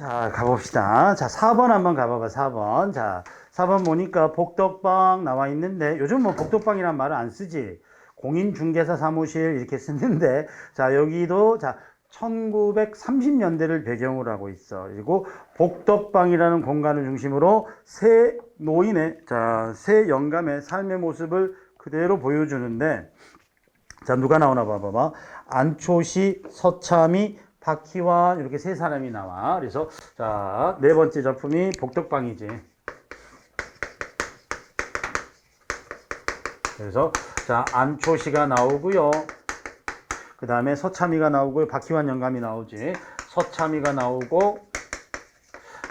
자, 가봅시다. 자, 4번 한번 가봐봐, 4번. 자, 4번 보니까 복덕방 나와 있는데, 요즘 뭐 복덕방이란 말을 안 쓰지. 공인중개사 사무실 이렇게 쓰는데, 자, 여기도, 자, 1930년대를 배경으로 하고 있어. 그리고 복덕방이라는 공간을 중심으로 새 노인의, 자, 새 영감의 삶의 모습을 그대로 보여주는데, 자, 누가 나오나 봐봐봐. 안초시, 서참이, 박희환 이렇게 세 사람이 나와. 그래서 자, 네 번째 작품이 복덕방이지. 그래서 자, 안초시가 나오고요. 그 다음에 서참이가 나오고요. 박희환 영감이 나오지. 서참이가 나오고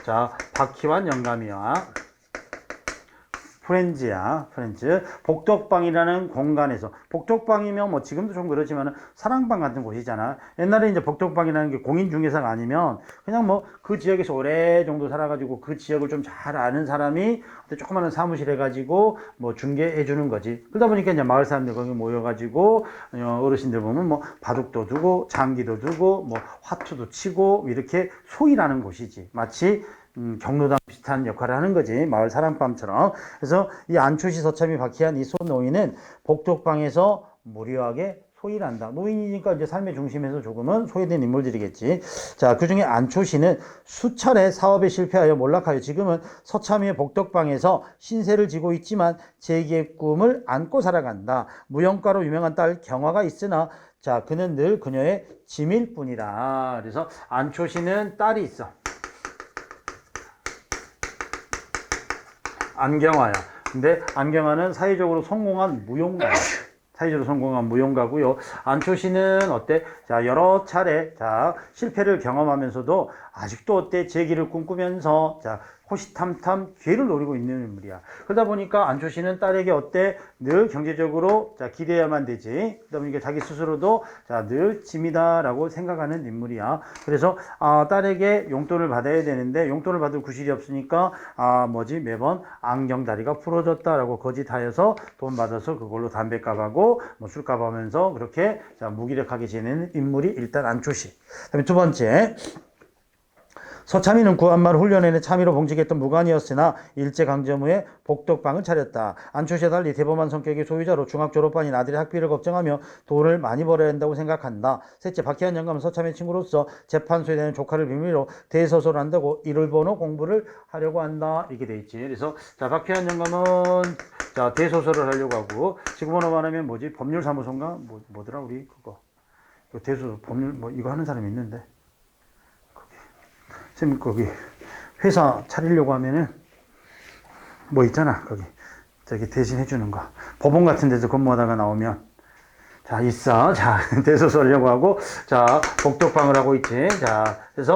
자, 박희환 영감이야. 프렌즈야, 프렌즈. 복덕방이라는 공간에서, 복덕방이면 뭐 지금도 좀 그렇지만 사랑방 같은 곳이잖아. 옛날에 이제 복덕방이라는 게 공인중개사가 아니면 그냥 뭐 그 지역에서 오래 정도 살아가지고 그 지역을 좀 잘 아는 사람이 조그마한 사무실 해가지고 뭐 중개해 주는 거지. 그러다 보니까 이제 마을 사람들 거기 모여가지고 어르신들 보면 뭐 바둑도 두고 장기도 두고 뭐 화투도 치고 이렇게 소일하는 곳이지. 마치 경로당 비슷한 역할을 하는 거지. 마을 사랑방처럼. 그래서 이 안초시 서참이 박희한 이 소노인은 복덕방에서 무료하게 소일한다. 노인이니까 이제 삶의 중심에서 조금은 소외된 인물들이겠지. 자, 그 중에 안초시는 수차례 사업에 실패하여 몰락하여 지금은 서참이의 복덕방에서 신세를 지고 있지만 재기의 꿈을 안고 살아간다. 무용가로 유명한 딸 경화가 있으나 자, 그는 늘 그녀의 짐일 뿐이다. 그래서 안초시는 딸이 있어. 안경화야. 근데 안경화는 사회적으로 성공한 무용가야. 사회적으로 성공한 무용가고요. 안초시는 어때? 자, 여러 차례 자, 실패를 경험하면서도 아직도 어때? 재기를 꿈꾸면서 자, 호시탐탐 기회를 노리고 있는 인물이야. 그러다 보니까 안초시는 딸에게 어때? 늘 경제적으로 자, 기대야만 되지. 그러다 보니까 자기 스스로도 자, 늘 짐이다라고 생각하는 인물이야. 그래서 딸에게 용돈을 받아야 되는데 용돈을 받을 구실이 없으니까 매번 안경다리가 부러졌다라고 거짓하여서 돈 받아서 그걸로 담배값 하고 뭐 술값 하면서 그렇게 자, 무기력하게 지내는 인물이 일단 안초시. 그다음에 두 번째. 서참이는 구한말 훈련에는 참의로 봉직했던 무관이었으나 일제강점 후에 복덕방을 차렸다. 안초시와 달리 대범한 성격의 소유자로 중학 졸업반인 아들의 학비를 걱정하며 돈을 많이 벌어야 한다고 생각한다. 셋째, 박희한 영감은 서참의 친구로서 재판소에 대한 조카를 비밀로 대서소를 한다고 일본어 공부를 하려고 한다. 이렇게 돼 있지. 그래서 자, 박희한 영감은 자, 대소서를 하려고 하고 지금으로 말하면 뭐지? 법률사무소인가? 뭐더라 우리 그거. 대소서 법률 뭐 이거 하는 사람이 있는데. 선생님 거기 회사 차리려고 하면은 뭐 있잖아 거기 저기 대신 해주는 거 법원 같은 데서 근무하다가 나오면 자 있어 자 대소서 하려고 하고 자 복덕방을 하고 있지. 자 그래서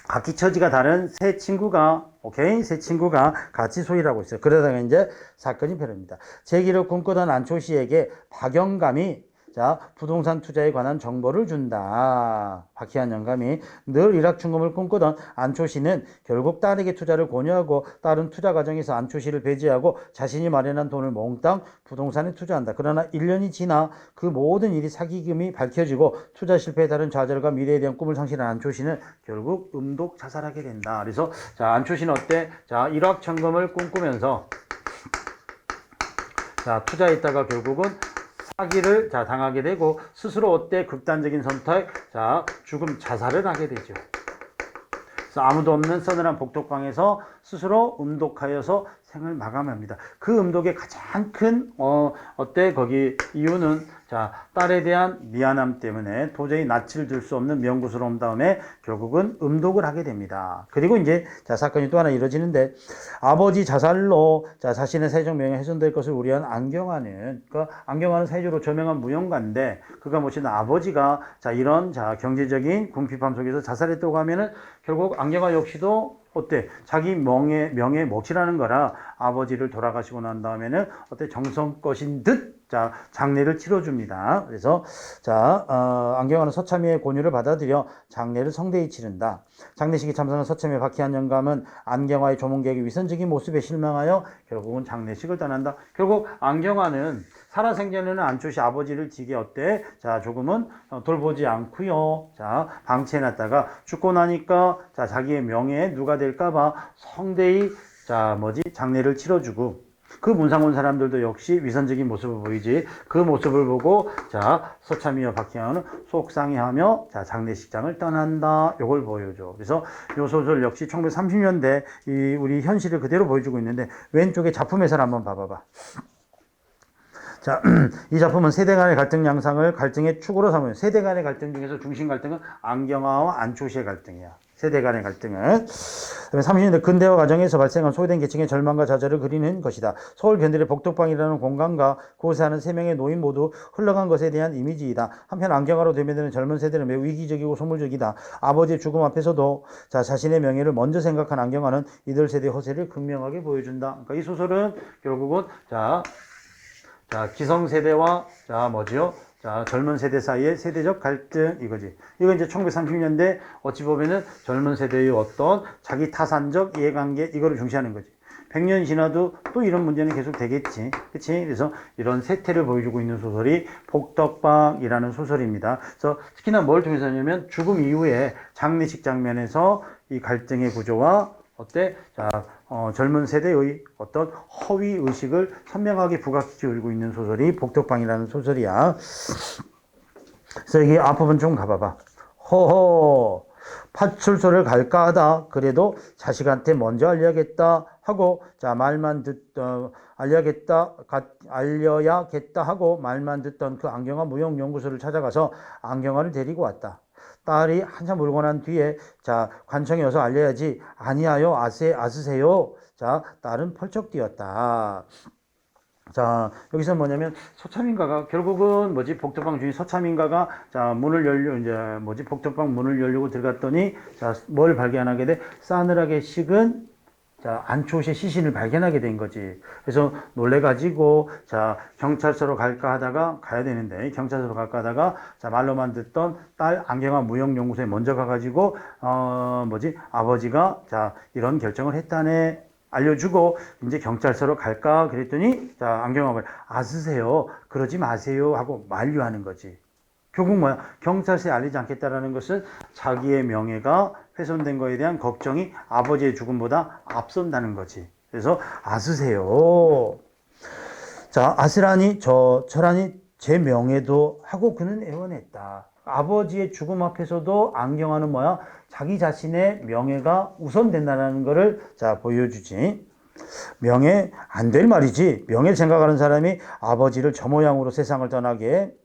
각기 처지가 다른 세 친구가 세 친구가 같이 소일하고 있어요. 그러다가 이제 사건이 벌어집니다. 재기를 꿈꾸던 안초시에게 박영감이 자, 부동산 투자에 관한 정보를 준다. 박희한 영감이 늘 일확천금을 꿈꾸던 안초시는 결국 딸에게 투자를 권유하고 딸은 투자 과정에서 안초시를 배제하고 자신이 마련한 돈을 몽땅 부동산에 투자한다. 그러나 1년이 지나 그 모든 일이 사기금이 밝혀지고 투자 실패에 따른 좌절과 미래에 대한 꿈을 상실한 안초시는 결국 음독 자살하게 된다. 그래서 자, 안초시는 어때? 자, 일확천금을 꿈꾸면서 자, 투자했다가 결국은 사기를 자, 당하게 되고 스스로 어때? 극단적인 선택, 자, 죽음 자살을 하게 되죠. 그래서 아무도 없는 서늘한 복덕방에서 스스로 음독하여서 생을 마감합니다. 그 음독의 가장 큰 거기 이유는 자, 딸에 대한 미안함 때문에 도저히 낯을 들 수 없는 명구스러움 다음에 결국은 음독을 하게 됩니다. 그리고 이제 자, 사건이 또 하나 이루어지는데 아버지 자살로 자, 자신의 사회적 명예가 훼손될 것을 우려한 안경화는 안경화는 사회적으로 저명한 무용가인데 그가 모시는 아버지가 자, 이런 자, 경제적인 궁핍함 속에서 자살했다고 하면은 결국 안경화 역시도 어때? 자기 명예 몫이라는 거라 아버지를 돌아가시고 난 다음에는 어때? 정성껏인 듯 자, 장례를 치러줍니다. 그래서 자, 안경화는 서참이의 권유를 받아들여 장례를 성대히 치른다. 장례식에 참석한 서참이의 박희한 영감은 안경화의 조문객의 위선적인 모습에 실망하여 결국은 장례식을 떠난다. 결국 안경화는 살아생전에는 안초시 아버지를 되게 어때? 자, 조금은 돌보지 않고요. 자, 방치해놨다가 죽고 나니까 자, 자기의 명예에 누가 될까봐 성대히 자, 장례를 치러주고 그 문상군 사람들도 역시 위선적인 모습을 보이지. 그 모습을 보고 자, 서참이와 박형은 속상해하며 자, 장례식장을 떠난다. 요걸 보여줘. 그래서 요 소설 역시 1930년대 이 우리 현실을 그대로 보여주고 있는데 왼쪽에 작품 해설 한번 봐봐봐. 자, 이 작품은 세대 간의 갈등 양상을 갈등의 축으로 삼아요. 세대 간의 갈등 중에서 중심 갈등은 안경화와 안초시의 갈등이야. 세대 간의 갈등은. 그다음에 30년대 근대화 과정에서 발생한 소외된 계층의 절망과 좌절을 그리는 것이다. 서울 변들의 복덕방이라는 공간과 그곳에 사는 3명의 노인 모두 흘러간 것에 대한 이미지이다. 한편 안경화로 대면되는 젊은 세대는 매우 위기적이고 소물적이다. 아버지의 죽음 앞에서도 자, 자신의 명예를 먼저 생각한 안경화는 이들 세대의 허세를 극명하게 보여준다. 그러니까 이 소설은 결국은 자, 기성세대와 자, 젊은 세대 사이의 세대적 갈등 이거지. 이거 이제 1930년대 어찌 보면은 젊은 세대의 어떤 자기 타산적 이해관계 이거를 중시하는 거지. 100년 지나도 또 이런 문제는 계속 되겠지. 그치? 그래서 이런 세태를 보여주고 있는 소설이 복덕방이라는 소설입니다. 그래서 특히나 뭘 통해서냐면 죽음 이후에 장례식 장면에서 이 갈등의 구조와 어때? 자, 젊은 세대의 어떤 허위 의식을 선명하게 부각시키고 있는 소설이 복덕방이라는 소설이야. 그래서 여기 앞부분 좀 가봐봐. 허허, 파출소를 갈까 하다. 그래도 자식한테 먼저 알려야겠다 하고, 자, 알려야겠다 하고 말만 듣던 그 안경화 무용연구소를 찾아가서 안경화를 데리고 왔다. 딸이 한참 울고 난 뒤에 자, 관청에 와서 알려야지. 아니야요, 아스세요. 자, 딸은 펄쩍 뛰었다. 자, 여기서 뭐냐면 서참인가가 결국은 복덕방 주인 서참인가가 자, 복덕방 문을 열려고 들어갔더니 자, 뭘 발견하게 돼? 싸늘하게 식은 자, 안초시의 시신을 발견하게 된 거지. 그래서 놀래가지고, 자, 경찰서로 가야 되는데, 경찰서로 갈까 하다가, 자, 말로만 듣던 딸 안경화 무용연구소에 먼저 가가지고, 아버지가, 자, 이런 결정을 했다네. 알려주고, 이제 경찰서로 갈까? 그랬더니, 자, 안경화가, 아스세요. 그러지 마세요. 하고 만류하는 거지. 결국 뭐야? 경찰서에 알리지 않겠다라는 것은 자기의 명예가 훼손된 거에 대한 걱정이 아버지의 죽음보다 앞선다는 거지. 그래서 아스세요. 자, 아스라니 저라니 제 명예도 하고 그는 애원했다. 아버지의 죽음 앞에서도 안경화는 뭐야? 자기 자신의 명예가 우선된다는 것을 자, 보여주지. 명예 안 될 말이지. 명예를 생각하는 사람이 아버지를 저 모양으로 세상을 떠나게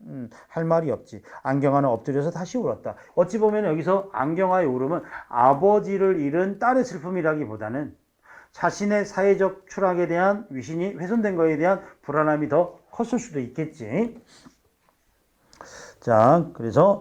할 말이 없지. 안경화는 엎드려서 다시 울었다. 어찌 보면 여기서 안경화의 울음은 아버지를 잃은 딸의 슬픔이라기보다는 자신의 사회적 추락에 대한 위신이 훼손된 것에 대한 불안함이 더 컸을 수도 있겠지. 자, 그래서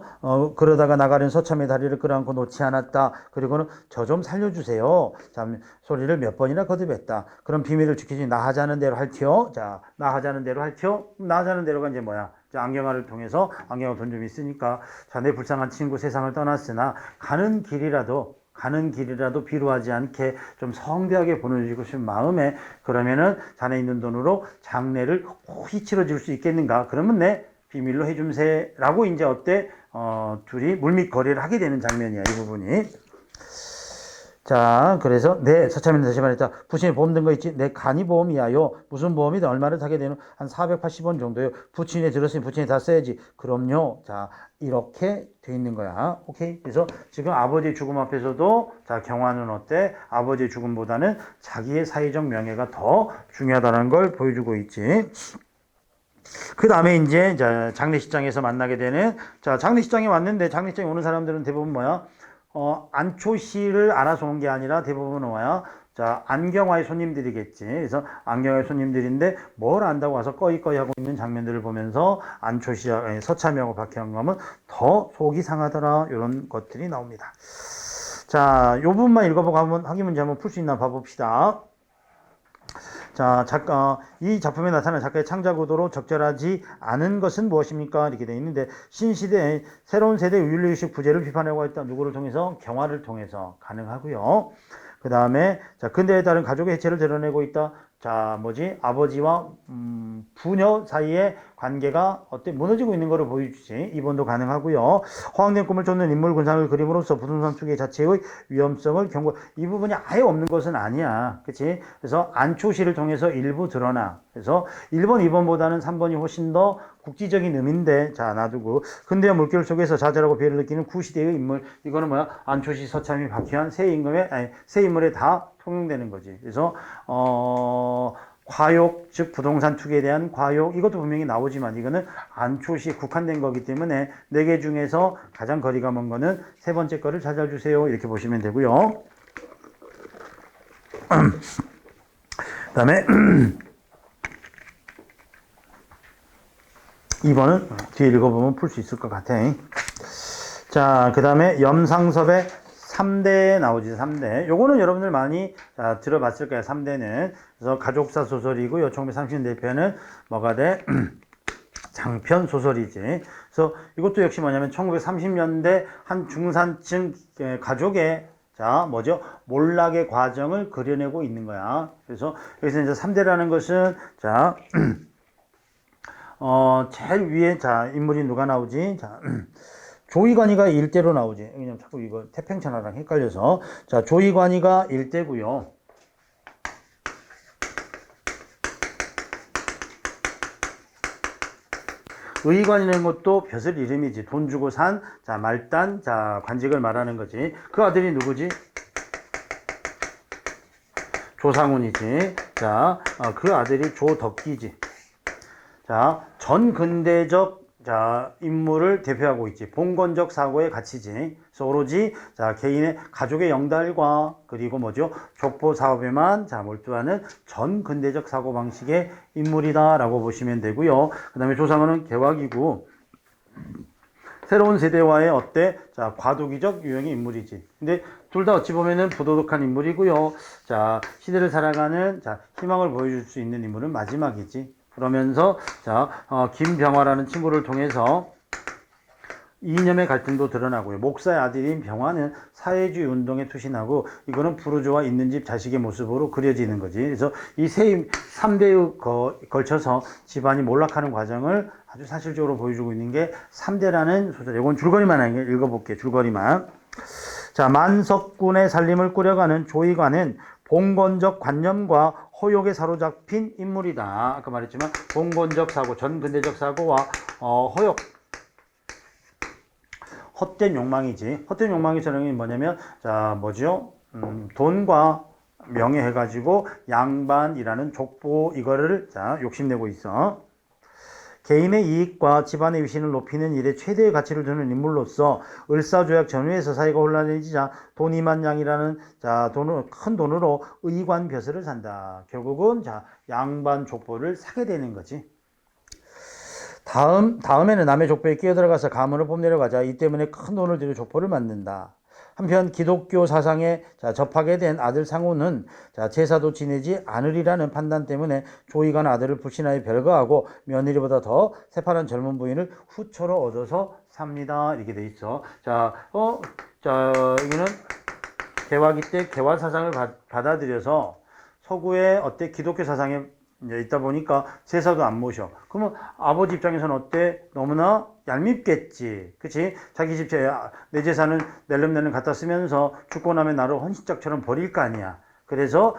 그러다가 나가는 서참의 다리를 끌어안고 놓지 않았다. 그리고는 저 좀 살려주세요. 자, 소리를 몇 번이나 거듭했다. 그럼 비밀을 지키지. 나 하자는 대로 할티요. 자, 나 하자는 대로 할티요. 나 하자는 대로가 이제 뭐야? 자, 안경화를 통해서 안경화 돈 좀 있으니까 자, 내 불쌍한 친구 세상을 떠났으나 가는 길이라도 비루하지 않게 좀 성대하게 보내주고 싶은 마음에 그러면은 자네 있는 돈으로 장례를 호히 치러줄 수 있겠는가? 그러면 내 비밀로 해줌세라고 이제 둘이 물밑거리를 하게 되는 장면이야, 이 부분이. 자, 그래서 서참이는 다시 말했다. 부친이 보험 든 거 있지? 내 간이 보험이야요. 무슨 보험이든 얼마를 타게 되는 한 480원 정도요. 부친이 들었으니 부친이 다 써야지. 그럼요. 자, 이렇게 돼 있는 거야. 오케이. 그래서 지금 아버지의 죽음 앞에서도 자, 경화는 아버지의 죽음보다는 자기의 사회적 명예가 더 중요하다는 걸 보여주고 있지. 그 다음에 이제 장례식장에서 만나게 되는 자, 장례식장에 왔는데 장례식장에 오는 사람들은 대부분 뭐야? 안초시를 알아서 온 게 아니라 대부분은 뭐야? 자, 안경화의 손님들이겠지. 그래서 안경화의 손님들인데 뭘 안다고 와서 꺼이꺼이 하고 있는 장면들을 보면서 서참이하고 박형감은 더 속이 상하더라. 이런 것들이 나옵니다. 자, 요 부분만 읽어보고 한번 학위 문제 한번 풀 수 있나 봐봅시다. 자, 이 작품에 나타난 작가의 창작 의도로 적절하지 않은 것은 무엇입니까? 이렇게 되어 있는데, 신시대의 새로운 세대의 윤리의식 부재를 비판하고 있다. 누구를 통해서? 경화를 통해서 가능하고요. 그 다음에, 자, 근대에 따른 가족의 해체를 드러내고 있다. 자, 아버지와 부녀 사이의 관계가 무너지고 있는 것을 보여주지. 입원도 가능하고요. 허황된 꿈을 쫓는 인물 군상을 그림으로써 부동산 투기 자체의 위험성을 경고. 이 부분이 아예 없는 것은 아니야. 그치? 그래서 안초시를 통해서 일부 드러나. 그래서 1번, 2번보다는 3번이 훨씬 더 국지적인 의미인데, 자, 놔두고. 근대의 물결 속에서 좌절하고 배를 느끼는 구시대의 인물. 이거는 안초시, 서참이, 박희환, 세 인물에 다 통용되는 거지. 그래서, 과욕, 즉 부동산 투기에 대한 과욕, 이것도 분명히 나오지만 이거는 안초시에 국한된 거기 때문에 4개 중에서 가장 거리가 먼 거는 세 번째 거를 찾아주세요. 이렇게 보시면 되고요. 그 다음에 2번은 뒤에 읽어보면 풀 수 있을 것 같아. 자, 그 다음에 염상섭의 3대 나오지. 3대. 요거는 여러분들 많이 들어봤을 거예요. 3대는. 그래서 가족사 소설이고요. 1930년대 뭐가 돼? 장편 소설이지. 그래서 이것도 역시 뭐냐면 1930년대 한 중산층 가족의 몰락의 과정을 그려내고 있는 거야. 그래서 여기서 이제 3대라는 것은 제일 위에 인물이 누가 나오지? 조이관이가 일대로 나오지. 왜냐면 자꾸 이거 태평천하랑 헷갈려서. 자, 조이관이가 일대고요. 의관이라는 것도 벼슬 이름이지. 돈 주고 산, 말단, 관직을 말하는 거지. 그 아들이 누구지? 조상훈이지. 그 아들이 조덕기지. 전근대적 인물을 대표하고 있지. 봉건적 사고의 가치지. 그래서 오로지 개인의 가족의 영달과 그리고 족보 사업에만 몰두하는 전근대적 사고 방식의 인물이다라고 보시면 되고요. 그 다음에 조상훈은 개화기고 새로운 세대와의 과도기적 유형의 인물이지. 근데 둘 다 어찌 보면은 부도덕한 인물이고요. 시대를 살아가는 희망을 보여줄 수 있는 인물은 마지막이지. 그러면서 김병화라는 친구를 통해서 이념의 갈등도 드러나고요. 목사의 아들인 병화는 사회주의 운동에 투신하고 이거는 부르주아 있는 집 자식의 모습으로 그려지는 거지. 그래서 이 3대에 걸쳐서 집안이 몰락하는 과정을 아주 사실적으로 보여주고 있는 게 3대라는 소설. 이건 줄거리만 읽어볼게요. 줄거리만. 만석군의 살림을 꾸려가는 조이관은 봉건적 관념과 허욕에 사로잡힌 인물이다. 아까 말했지만 봉건적 사고, 전근대적 사고와 허욕, 헛된 욕망이지. 헛된 욕망의 전형이 뭐냐면 돈과 명예 해가지고 양반이라는 족보 이거를 욕심내고 있어. 개인의 이익과 집안의 위신을 높이는 일에 최대의 가치를 두는 인물로서 을사조약 전후에서 사회가 혼란해지자 돈 2만 양이라는 큰 돈으로 의관 벼슬을 산다. 결국은 양반 족보를 사게 되는 거지. 다음에는 남의 족보에 끼어들어가서 가문을 뽐내려가자. 이 때문에 큰 돈을 들여 족보를 만든다. 한편 기독교 사상에 접하게 된 아들 상우는 제사도 지내지 않으리라는 판단 때문에 조이관 아들을 불신하여 별거하고 며느리보다 더 새파란 젊은 부인을 후처로 얻어서 삽니다. 이렇게 돼 있어. 여기는 개화기 때 개화 사상을 받아들여서 서구의 기독교 사상에 있다 보니까 제사도 안 모셔. 그러면 아버지 입장에서는 너무나 얄밉겠지. 그치? 자기 집, 내 재산은 낼름낼름 갖다 쓰면서 죽고 나면 나를 헌신짝처럼 버릴 거 아니야. 그래서,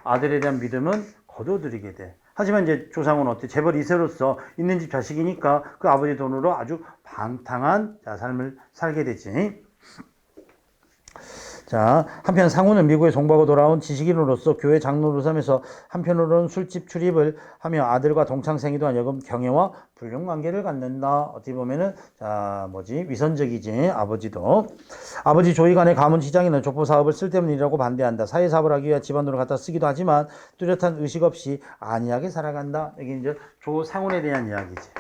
아들에 대한 믿음은 거둬들이게 돼. 하지만 이제 조상은 재벌 2세로서 있는 집 자식이니까 그 아버지 돈으로 아주 방탕한 삶을 살게 되지. 한편 상우는 미국에 송부하고 돌아온 지식인으로서 교회 장로로 삼면서 한편으로는 술집 출입을 하며 아들과 동창생이도 여금 경애와 불륜 관계를 갖는다. 어떻게 보면은 위선적이지. 아버지도. 아버지 조이관의 가문 지장에는 족보 사업을 쓸데없는 일이라고 반대한다. 사회 사업을 하기 위해 집안돈을 갖다 쓰기도 하지만 뚜렷한 의식 없이 안이하게 살아간다. 여기 이제 조상훈에 대한 이야기지.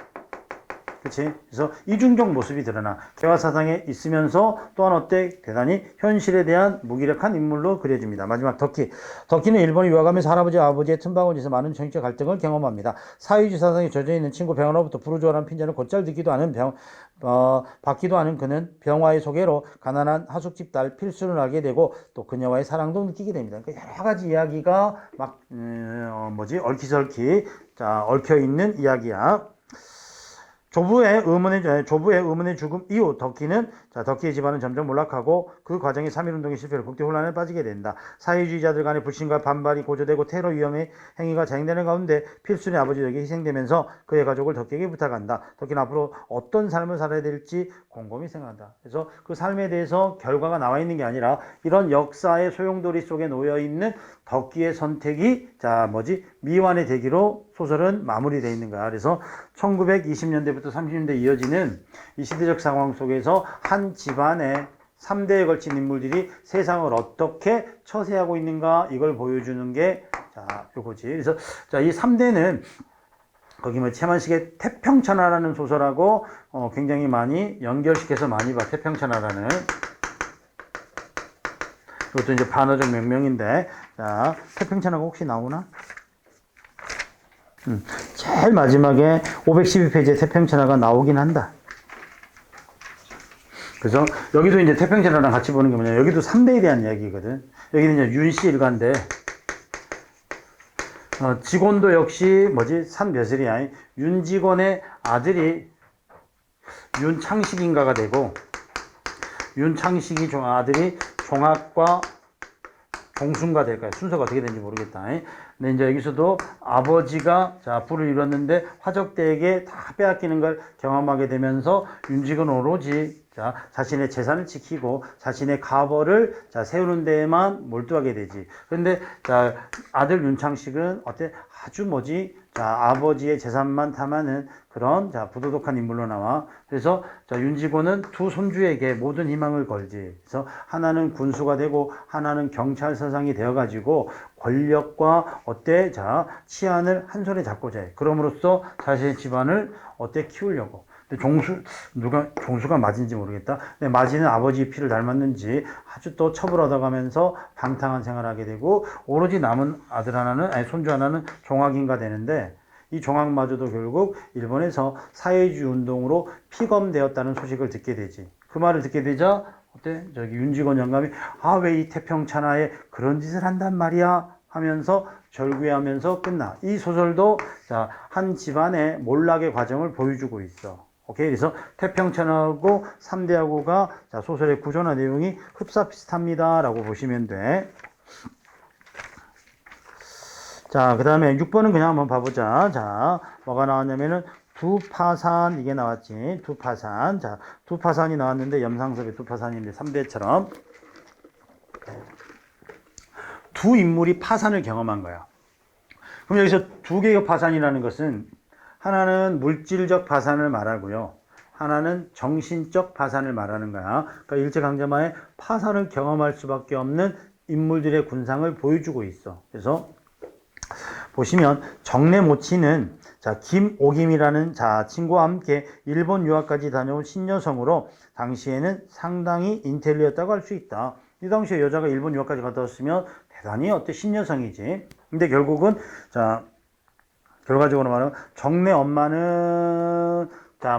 그치? 그래서 이중적 모습이 드러나. 개화사상에 있으면서 또한 어때? 대단히 현실에 대한 무기력한 인물로 그려집니다. 마지막 덕희. 덕희는 일본에 유학하면서 할아버지, 아버지의 틈바구니에서 많은 정치적 갈등을 경험합니다. 사회주의 사상에 젖어 있는 친구 병화로부터 부르주아라는 핀잔을 곧잘 듣기도 하는 받기도 하는 그는 병화의 소개로 가난한 하숙집 딸 필수를 알게 되고 또 그녀와의 사랑도 느끼게 됩니다. 그러니까 여러 가지 이야기가 막 얽히설키 얽혀 있는 이야기야. 조부의 의문의 죽음 이후 덕희의 집안은 점점 몰락하고 그 과정에 3.1운동의 실패로 국대 혼란에 빠지게 된다. 사회주의자들 간의 불신과 반발이 고조되고 테러 위험의 행위가 자행되는 가운데 필순의 아버지에게 희생되면서 그의 가족을 덕희에게 부탁한다. 덕희는 앞으로 어떤 삶을 살아야 될지 곰곰이 생각한다. 그래서 그 삶에 대해서 결과가 나와 있는 게 아니라 이런 역사의 소용돌이 속에 놓여 있는 덕희의 선택이 미완의 대기로 소설은 마무리되어 있는 거야. 그래서 1920년대부터 30년대 이어지는 이 시대적 상황 속에서 한 집안의 3대에 걸친 인물들이 세상을 어떻게 처세하고 있는가 이걸 보여주는 게 요거지. 그래서 이 3대는 거기 최만식의 태평천하라는 소설하고 굉장히 많이 연결시켜서 많이 봐. 태평천하라는. 이것도 이제 반어적 명명인데, 태평천하가 혹시 나오나? 제일 마지막에 512페이지에 태평천하가 나오긴 한다. 그래서 여기도 이제 태평천하랑 같이 보는 게 뭐냐. 여기도 3대에 대한 이야기거든. 여기는 이제 윤씨 일가인데, 직원도 역시 산벼슬이야. 윤직원의 아들이 윤창식인가가 되고, 윤창식이 아들이 종학과 종순가 될까요? 순서가 어떻게 되는지 모르겠다. 근데 이제 여기서도 아버지가 부를 이뤘는데 화적대에게 다 빼앗기는 걸 경험하게 되면서 윤직은 오로지 자신의 재산을 지키고 자신의 가벌을 세우는 데에만 몰두하게 되지. 그런데 아들 윤창식은 아주 아버지의 재산만 탐하는 그런 부도덕한 인물로 나와. 그래서 윤직원은 두 손주에게 모든 희망을 걸지. 그래서 하나는 군수가 되고 하나는 경찰서장이 되어가지고 권력과 치안을 한 손에 잡고자 해. 그럼으로써 자신의 집안을 키우려고. 근데 종수가 맞은지 모르겠다. 근데 맞이는 아버지의 피를 닮았는지 아주 또 첩을 얻어가면서 방탕한 생활을 하게 되고 오로지 남은 손주 하나는 종학인가 되는데 이 종학마저도 결국 일본에서 사회주의 운동으로 피검되었다는 소식을 듣게 되지. 그 말을 듣게 되자 윤직원 영감이 왜 이 태평천하에 그런 짓을 한단 말이야 하면서 절규하면서 끝나. 이 소설도 한 집안의 몰락의 과정을 보여주고 있어. 오케이. 그래서 태평천하고 3대하고가 소설의 구조나 내용이 흡사비슷합니다 라고 보시면 돼. 그 다음에 6번은 그냥 한번 봐보자. 뭐가 나왔냐면은 두파산 이게 나왔지. 두파산. 두파산이 나왔는데 염상섭의 두파산인데 3대처럼 두 인물이 파산을 경험한 거야. 그럼 여기서 두 개의 파산이라는 것은 하나는 물질적 파산을 말하고요. 하나는 정신적 파산을 말하는 거야. 그러니까 일제강점하에 파산을 경험할 수밖에 없는 인물들의 군상을 보여주고 있어. 그래서 보시면 정내모치는 김오김이라는 친구와 함께 일본 유학까지 다녀온 신여성으로 당시에는 상당히 인텔리였다고 할 수 있다. 이 당시에 여자가 일본 유학까지 갔다 왔으면 대단히 신여성이지. 근데 결국은 결과적으로 말하면 정내 엄마는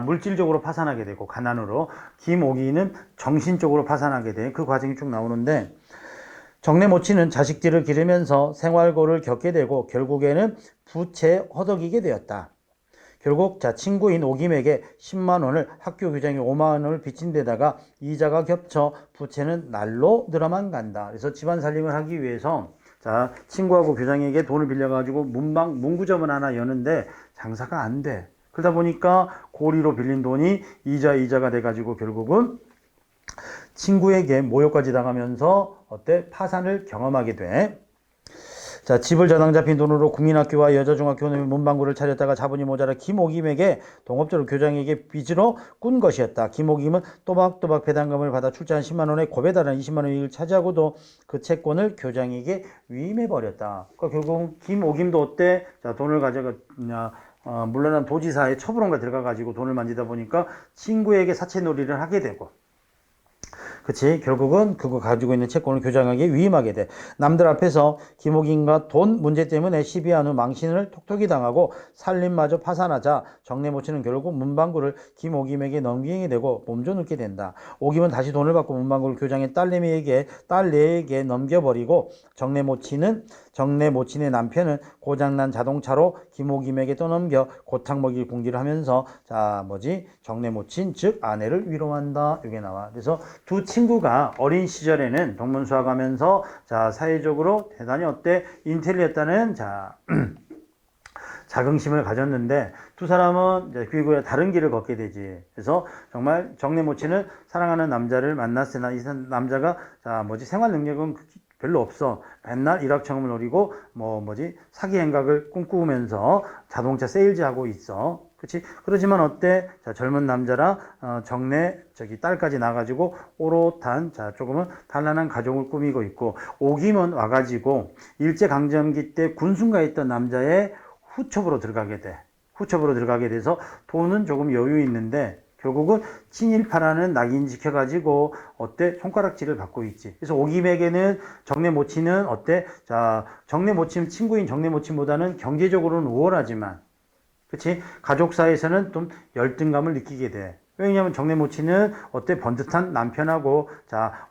물질적으로 파산하게 되고 가난으로 김오기는 정신적으로 파산하게 돼. 그 과정이 쭉 나오는데 정내 모치는 자식들을 기르면서 생활고를 겪게 되고 결국에는 부채에 허덕이게 되었다. 결국 친구인 오김에게 10만 원을 학교 교장이 5만 원을 빚진 데다가 이자가 겹쳐 부채는 날로 늘어만 간다. 그래서 집안 살림을 하기 위해서 친구하고 교장에게 돈을 빌려가지고 문구점을 하나 여는데 장사가 안 돼. 그러다 보니까 고리로 빌린 돈이 이자가 돼가지고 결국은 친구에게 모욕까지 당하면서 파산을 경험하게 돼. 집을 저당 잡힌 돈으로 국민학교와 여자중학교 문방구를 차렸다가 자본이 모자라 김오김에게 동업자로 교장에게 빚으로 꾼 것이었다. 김오김은 또박또박 배당금을 받아 출자한 10만 원에 겁에 달한 20만 원 이익을 차지하고도 그 채권을 교장에게 위임해버렸다. 그러니까 결국 김오김도 돈을 물론은 도지사의 처분원가 들어가가지고 돈을 만지다 보니까 친구에게 사채놀이를 하게 되고, 그치? 결국은 그거 가지고 있는 채권을 교장에게 위임하게 돼. 남들 앞에서 김옥인과 돈 문제 때문에 시비한 후 망신을 톡톡히 당하고 살림마저 파산하자 정내모치는 결국 문방구를 김옥임에게 넘기게 되고 몸져 눕게 된다. 옥임은 다시 돈을 받고 문방구를 교장의 딸내에게 넘겨버리고 정내모친의 남편은 고장난 자동차로 김옥임에게 떠넘겨 고탕 먹일 공지를 하면서 정내모친 즉 아내를 위로한다. 이게 나와. 그래서 두 친구가 어린 시절에는 동문수화 가면서 사회적으로 대단히 인텔리였다는 자긍심을 가졌는데 두 사람은 결국에 다른 길을 걷게 되지. 그래서 정말 정내모치는 사랑하는 남자를 만났으나 이 남자가 생활 능력은 별로 없어. 맨날 일확천금을 노리고 사기 행각을 꿈꾸면서 자동차 세일즈하고 있어. 그치? 그러지만 젊은 남자라 딸까지 나가지고 오롯한 조금은 단란한 가족을 꾸미고 있고, 옥임은 와가지고 일제강점기 때 군순가에 있던 남자의 후첩으로 들어가게 돼. 후첩으로 들어가게 돼서 돈은 조금 여유 있는데 결국은 친일파라는 낙인 지켜가지고 손가락질을 받고 있지. 그래서 옥임에게는 정내모친은 정내모친 친구인 정내모친보다는 경제적으로는 우월하지만, 그치? 가족 사이에서는 좀 열등감을 느끼게 돼. 왜냐면 정내모친은 번듯한 남편하고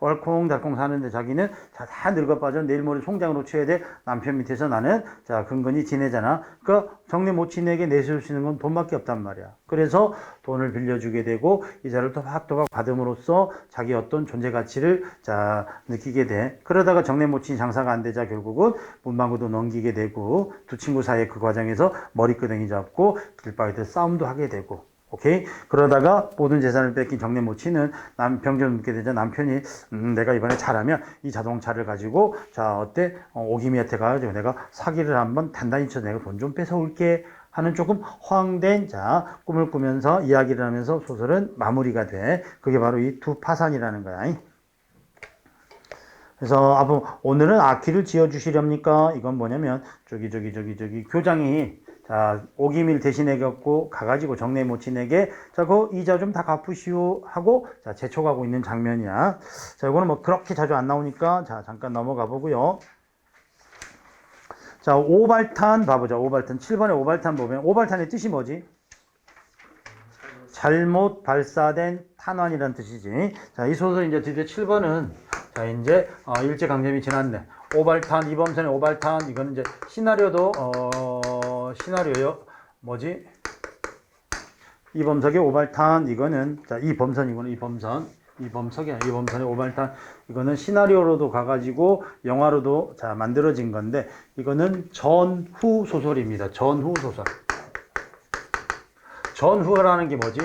얼콩달콩 사는데 자기는 다 늙어빠져 내일 모레 송장으로 쳐야 돼. 남편 밑에서 나는 근근히 지내잖아. 그러니까 정내모친에게 내세울 수 있는 건 돈밖에 없단 말이야. 그래서 돈을 빌려주게 되고 이자를 토박토박 받음으로써 자기 존재 가치를 느끼게 돼. 그러다가 정내모친이 장사가 안 되자 결국은 문방구도 넘기게 되고 두 친구 사이에 그 과정에서 머리끄댕이 잡고 길바위에서 싸움도 하게 되고. 오케이? 그러다가 모든 재산을 뺏긴 정내모치는 병전 묻게 되자 남편이 내가 이번에 잘하면 이 자동차를 가지고 옥임이한테 가가지고 내가 사기를 한번 단단히 쳐서 내가 돈 좀 뺏어올게 하는 조금 허황된 꿈을 꾸면서 이야기를 하면서 소설은 마무리가 돼. 그게 바로 이 두 파산이라는 거야. 그래서 오늘은 아키를 지어주시렵니까? 이건 뭐냐면 교장이 옥임일 대신해 갖고 가가지고 정내모친에게 그 이자 좀 다 갚으시오 하고 재촉하고 있는 장면이야. 이거는 그렇게 자주 안 나오니까 잠깐 넘어가 보고요. 오발탄 봐보자. 오발탄 7번에 오발탄 보면 오발탄의 뜻이 뭐지? 잘못 발사된 탄환이라는 뜻이지. 이 소설 이제 드디어 7번은 이제 일제강점기 지났네. 오발탄, 이범선의 오발탄, 이거는 이제 시나리오도 시나리오요. 이범석의 오발탄, 이거는 이범선이구나. 이범선의 오발탄, 이거는 시나리오로도 가가지고 영화로도 만들어진 건데, 이거는 전후 소설입니다. 전후 소설. 전후라는 게 뭐지?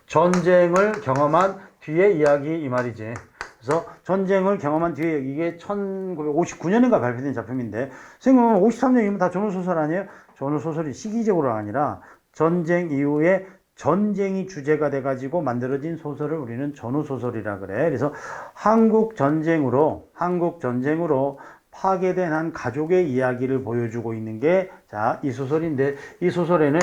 전쟁을 경험한 뒤의 이야기 이 말이지. 그래서 전쟁을 경험한 뒤에 이게 1959년인가 발표된 작품인데, 생각하면 53년이면 다 전후소설 아니에요? 전후소설이 시기적으로 아니라 전쟁 이후에 전쟁이 주제가 돼가지고 만들어진 소설을 우리는 전후소설이라 그래. 그래서 한국 전쟁으로 파괴된 한 가족의 이야기를 보여주고 있는 게 이 소설인데, 이 소설에는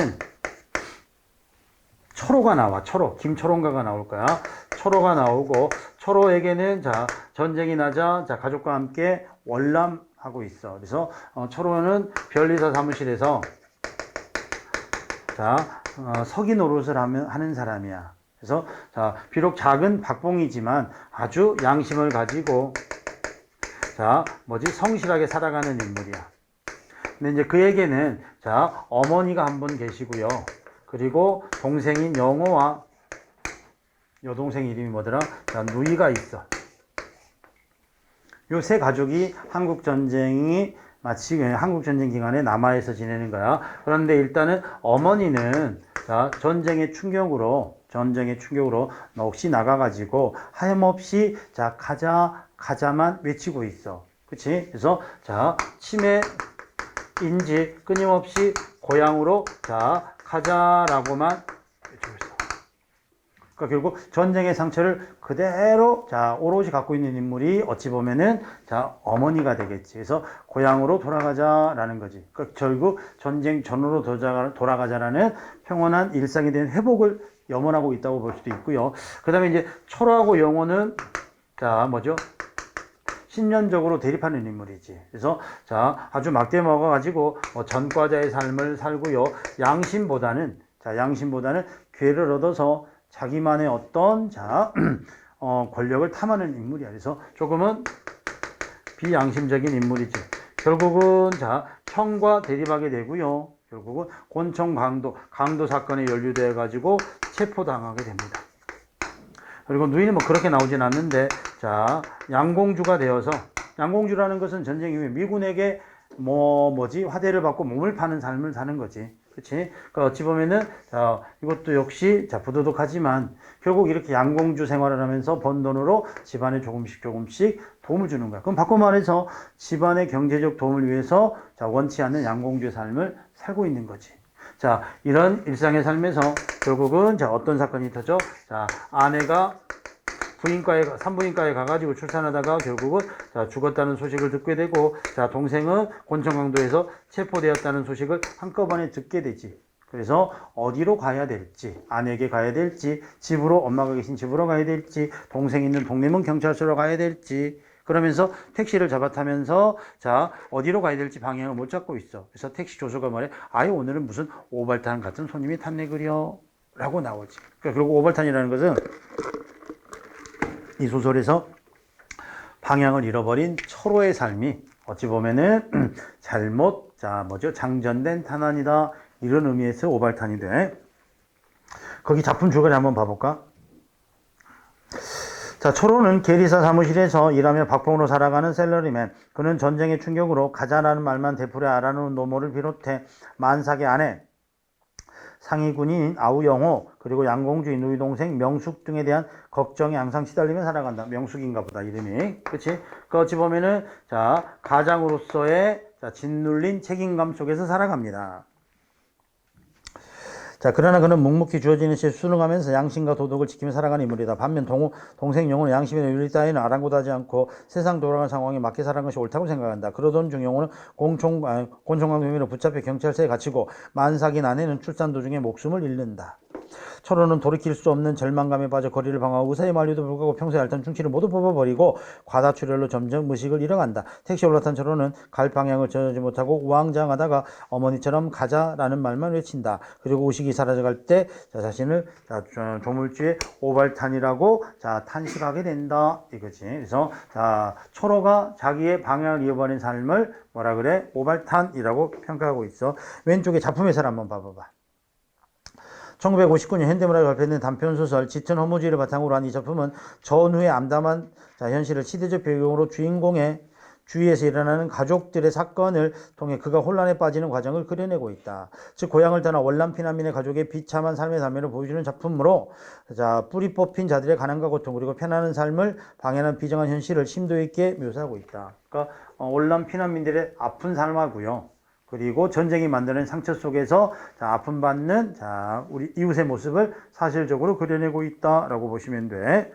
철호가 나와. 김철호인가가 나올 거야. 철호가 나오고, 철호에게는 전쟁이 나자 가족과 함께 월남하고 있어. 그래서 철호는 변리사 사무실에서 서기 노릇을 하는 사람이야. 그래서 비록 작은 박봉이지만 아주 양심을 가지고 성실하게 살아가는 인물이야. 근데 이제 그에게는 어머니가 한 분 계시고요. 그리고 동생인 영호와 여동생 이름이 뭐더라? 누이가 있어. 요 세 가족이 한국전쟁 기간에 남하에서 지내는 거야. 그런데 일단은 어머니는 전쟁의 충격으로 넋이 나가가지고 하염없이 가자만 외치고 있어. 그치? 그래서 치매인지 끊임없이 고향으로 가자라고만 외치고 있어. 그러니까 결국 전쟁의 상처를 그대로 자 오롯이 갖고 있는 인물이 어찌 보면은 자 어머니가 되겠지. 그래서 고향으로 돌아가자라는 거지. 그러니까 결국 전쟁 전으로 돌아가자라는 평온한 일상에 대한 회복을 염원하고 있다고 볼 수도 있고요. 그 다음에 이제 철호하고 영호는 자 뭐죠? 신념적으로 대립하는 인물이지. 그래서 자 아주 막대 먹어가지고 전과자의 삶을 살고요. 양심보다는 괴를 얻어서 자기만의 어떤 권력을 탐하는 인물이야. 그래서 조금은 비양심적인 인물이지. 결국은 형과 대립하게 되고요. 결국은 권총 강도 사건에 연루돼 가지고 체포당하게 됩니다. 그리고 누이는 뭐 그렇게 나오진 않는데 양공주가 되어서, 양공주라는 것은 전쟁 이후에 미군에게 화대를 받고 몸을 파는 삶을 사는 거지. 그치? 그러니까 어찌 보면은, 이것도 역시, 부도덕하지만, 결국 이렇게 양공주 생활을 하면서 번 돈으로 집안에 조금씩 도움을 주는 거야. 그럼 바꿔 말해서 집안의 경제적 도움을 위해서, 원치 않는 양공주의 삶을 살고 있는 거지. 이런 일상의 삶에서 결국은, 어떤 사건이 터져? 아내가 산부인과에 가가지고 출산하다가 결국은 죽었다는 소식을 듣게 되고, 동생은 권총강도에서 체포되었다는 소식을 한꺼번에 듣게 되지. 그래서 어디로 가야 될지, 아내에게 가야 될지, 엄마가 계신 집으로 가야 될지, 동생 있는 동대문 경찰서로 가야 될지, 그러면서 택시를 잡아타면서 어디로 가야 될지 방향을 못 잡고 있어. 그래서 택시 조수가 말해, 오늘은 무슨 오발탄 같은 손님이 탔네 그려 라고 나오지. 그리고 오발탄이라는 것은 이 소설에서 방향을 잃어버린 철호의 삶이 어찌 보면은 잘못 장전된 탄환이다, 이런 의미에서 오발탄이 돼. 거기 작품 줄거리 한번 봐볼까? 철호는 계리사 사무실에서 일하며 박봉으로 살아가는 샐러리맨. 그는 전쟁의 충격으로 가자라는 말만 되풀이 알아놓은 노모를 비롯해 만삭의 아내, 상위 군인 아우영호, 그리고 양공주의 누이 동생 명숙 등에 대한 걱정에 항상 시달리며 살아간다. 명숙인가 보다, 이름이. 그치? 어찌 보면은, 가장으로서의 짓눌린 책임감 속에서 살아갑니다. 그러나 그는 묵묵히 주어지는 시에 순응하면서 양심과 도덕을 지키며 살아가는 인물이다. 반면 동생 영호는 양심이나 윤리 따위는 아랑곳하지 않고 세상 돌아가는 상황에 맞게 살아가는 것이 옳다고 생각한다. 그러던 중 영호는 권총강도 혐의로 붙잡혀 경찰서에 갇히고, 만삭인 아내는 출산 도중에 목숨을 잃는다. 철호는 돌이킬 수 없는 절망감에 빠져 거리를 방황하고 의사의 만류도 불구하고 평소에 앓던 충치를 모두 뽑아버리고 과다출혈로 점점 의식을 잃어간다. 택시에 올라탄 철호는 갈 방향을 정하지 못하고 우왕좌왕하다가 어머니처럼 가자라는 말만 외친다. 그리고 의식이 사라져갈 때 자신을 조물주의 오발탄이라고 탄식하게 된다, 이거지. 그래서 철호가 자기의 방향을 잃어버린 삶을 뭐라 그래? 오발탄이라고 평가하고 있어. 왼쪽에 작품 회사를 한번 봐봐봐. 1959년 현대문학에 발표된 단편소설 짙은 허무주의를 바탕으로 한 이 작품은 전후의 암담한 현실을 시대적 배경으로 주인공의 주위에서 일어나는 가족들의 사건을 통해 그가 혼란에 빠지는 과정을 그려내고 있다. 즉 고향을 떠나 월남 피난민의 가족의 비참한 삶의 단면을 보여주는 작품으로 뿌리 뽑힌 자들의 가난과 고통, 그리고 편안한 삶을 방해하는 비정한 현실을 심도 있게 묘사하고 있다. 그러니까 월남 피난민들의 아픈 삶하고요, 그리고 전쟁이 만드는 상처 속에서 아픔받는 우리 이웃의 모습을 사실적으로 그려내고 있다라고 보시면 돼.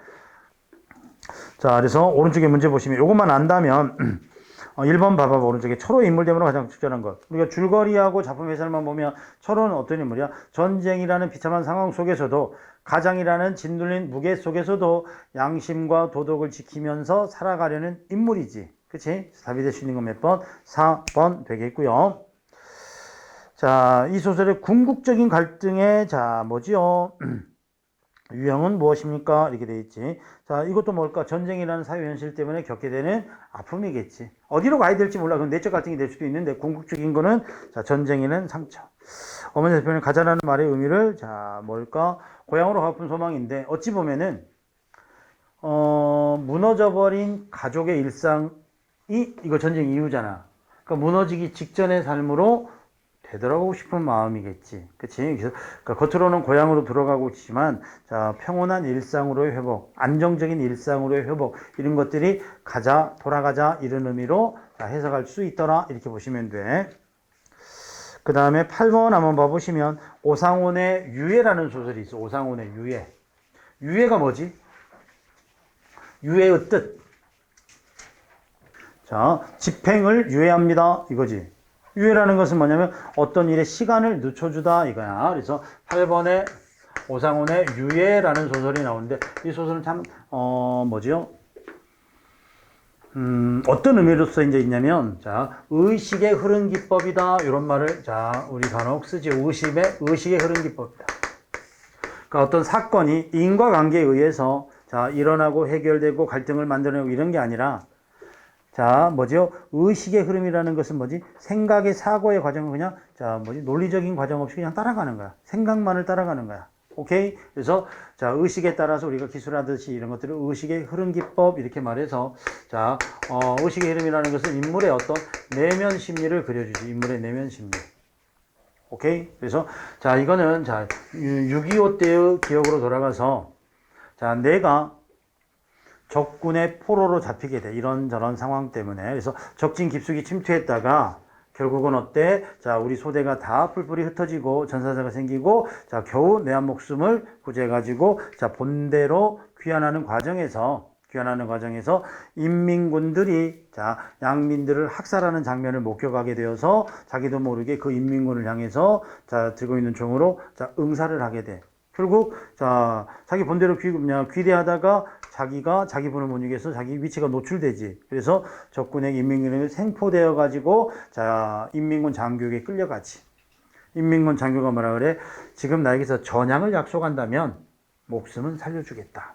그래서 오른쪽에 문제 보시면 이것만 안다면 1번 봐봐. 오른쪽에 철호의 인물대명으로 가장 적절한 것. 우리가 줄거리하고 작품 해설만 보면 철호는 어떤 인물이야? 전쟁이라는 비참한 상황 속에서도, 가장이라는 짓눌린 무게 속에서도 양심과 도덕을 지키면서 살아가려는 인물이지. 그치? 답이 될 수 있는 건 몇 번? 4번 되겠고요. 이 소설의 궁극적인 갈등의 유형은 무엇입니까? 이렇게 되어 있지. 이것도 뭘까? 전쟁이라는 사회 현실 때문에 겪게 되는 아픔이겠지. 어디로 가야 될지 몰라. 그건 내적 갈등이 될 수도 있는데, 궁극적인 거는 전쟁에는 상처. 어머니 대표는 가자라는 말의 의미를 뭘까? 고향으로 가고픈 소망인데, 어찌 보면은 무너져버린 가족의 일상이 이거 전쟁 이후잖아. 그러니까 무너지기 직전의 삶으로 되돌아가고 싶은 마음이겠지. 그치? 그래서 겉으로는 고향으로 들어가고 있지만, 평온한 일상으로의 회복, 안정적인 일상으로의 회복, 이런 것들이 돌아가자, 이런 의미로 해석할 수 있더라, 이렇게 보시면 돼. 그 다음에 8번 한번 봐보시면, 오상훈의 유해라는 소설이 있어. 오상훈의 유해. 유예가 뭐지? 유예의 뜻. 자, 집행을 유예합니다. 이거지. 유예라는 것은 뭐냐면 어떤 일에 시간을 늦춰주다 이거야. 그래서 8번에 오상훈의 유예라는 소설이 나오는데 이 소설은 참 뭐지요? 어떤 의미로서 이제 있냐면, 자, 의식의 흐름 기법이다. 이런 말을, 자, 우리 간혹 쓰지. 의식의 흐름 기법이다. 그러니까 어떤 사건이 인과관계에 의해서, 자, 일어나고 해결되고 갈등을 만들어내고 이런 게 아니라, 자, 뭐죠? 의식의 흐름이라는 것은 뭐지? 생각의 사고의 과정을 그냥, 자, 뭐지? 논리적인 과정 없이 그냥 따라가는 거야. 생각만을 따라가는 거야. 오케이? 그래서, 자, 의식에 따라서 우리가 기술하듯이 이런 것들을 의식의 흐름 기법 이렇게 말해서, 자, 의식의 흐름이라는 것은 인물의 어떤 내면 심리를 그려주지. 인물의 내면 심리. 오케이? 그래서, 자, 이거는, 자, 6.25 때의 기억으로 돌아가서, 자, 내가 적군의 포로로 잡히게 돼. 이런저런 상황 때문에. 그래서 적진 깊숙이 침투했다가, 결국은 어때? 자, 우리 소대가 다 뿔뿔이 흩어지고 전사자가 생기고, 자, 겨우 내 한 목숨을 구제해가지고, 자, 본대로 귀환하는 과정에서 인민군들이, 자, 양민들을 학살하는 장면을 목격하게 되어서 자기도 모르게 그 인민군을 향해서, 자, 들고 있는 총으로, 자, 응사를 하게 돼. 결국, 자, 자기 본대로 귀대하다가 자기가 자기 분을 못 이겨서 자기 위치가 노출되지. 그래서 적군의 인민군에 생포되어 가지고, 자, 인민군 장교에게 끌려가지. 인민군 장교가 뭐라 그래? 지금 나에게서 전향을 약속한다면 목숨은 살려주겠다.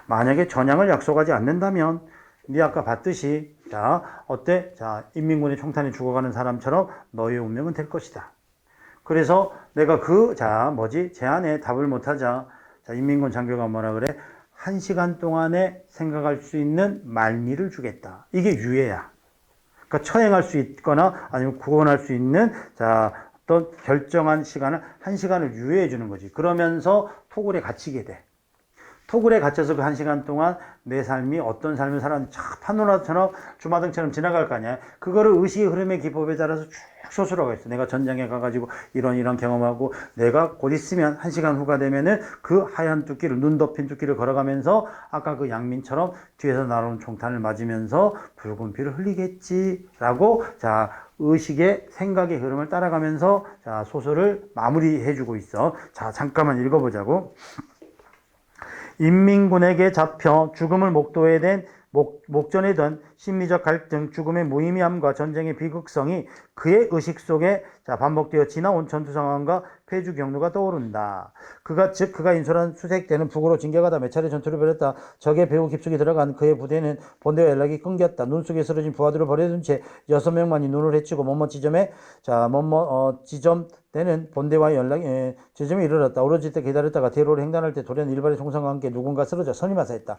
만약에 전향을 약속하지 않는다면 네 아까 봤듯이, 자, 어때? 자, 인민군의 총탄에 죽어가는 사람처럼 너의 운명은 될 것이다. 그래서 내가 제안에 답을 못하자, 자, 인민군 장교가 뭐라 그래? 1시간 동안에 생각할 수 있는 말미를 주겠다. 이게 유예야. 그러니까 처행할 수 있거나 아니면 구원할 수 있는, 자, 어떤 결정한 시간을 1시간을 유예해 주는 거지. 그러면서 토굴에 갇히게 돼. 토굴에 갇혀서 그 1시간 동안 내 삶이 어떤 삶을 살았는지 파노라처럼 주마등처럼 지나갈 거 아니야. 그거를 의식의 흐름의 기법에 따라서 쭉 소설화가 있어. 내가 전장에 가가지고 이런 경험하고 내가 곧 있으면 1시간 후가 되면은 그 하얀 뚝길을, 눈 덮인 뚝길을 걸어가면서 아까 그 양민처럼 뒤에서 날아오는 총탄을 맞으면서 붉은 피를 흘리겠지라고, 자, 의식의 생각의 흐름을 따라가면서, 자, 소설을 마무리해주고 있어. 자, 잠깐만 읽어보자고. 인민군에게 잡혀 죽음을 목전에 든 심리적 갈등, 죽음의 무의미함과 전쟁의 비극성이 그의 의식 속에, 자, 반복되어 지나온 전투 상황과 폐주 경로가 떠오른다. 그가 인솔한 수색대는 북으로 진격하다 몇 차례 전투를 벌였다. 적의 배후 깊숙이 들어간 그의 부대는 본대와 연락이 끊겼다. 눈 속에 쓰러진 부하들을 버려둔 채 6명만이 눈을 헤치고 지점대는 본대와의 지점에 이르렀다. 오로지 때 기다렸다가 대로를 횡단할 때 돌연 일발의 총성과 함께 누군가 쓰러져 선임하사했다.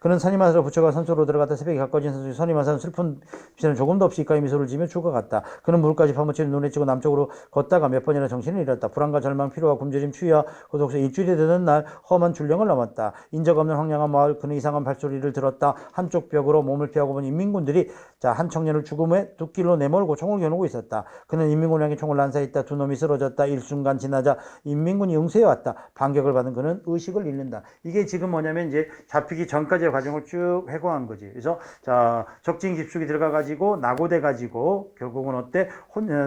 그는 선임하사를 붙여가 선수로 들어갔다. 새벽에 가까워진 선수 선임하사는 슬픈 빛에는 조금도 없이 입가에 미소를 지며 죽어갔다. 그는 물까지 파묻히는 눈에 찌고 남쪽으로 걷다가 몇 번이나 정신을 잃었다. 불안과 절망, 피로와 굶주림, 추위와 고독서 일주일이 되는 날 험한 줄령을 넘었다. 인적 없는 황량한 마을, 그는 이상한 발소리를 들었다. 한쪽 벽으로 몸을 피하고 본 인민군들이, 자, 한 청년을 죽음의 둑길로 내몰고 총을 겨누고 있었다. 그는 인민군 향해 총을 난사했다. 두 놈이 쓰러졌다. 일순간 지나자 인민군이 응세해왔다. 반격을 받은 그는 의식을 잃는다. 이게 지금 뭐냐면 이제 잡히기 전까지의 과정을 쭉 회고한 거지. 그래서, 자, 적진 깊숙이 들어가가지고 낙오돼가지고 결국은 어때?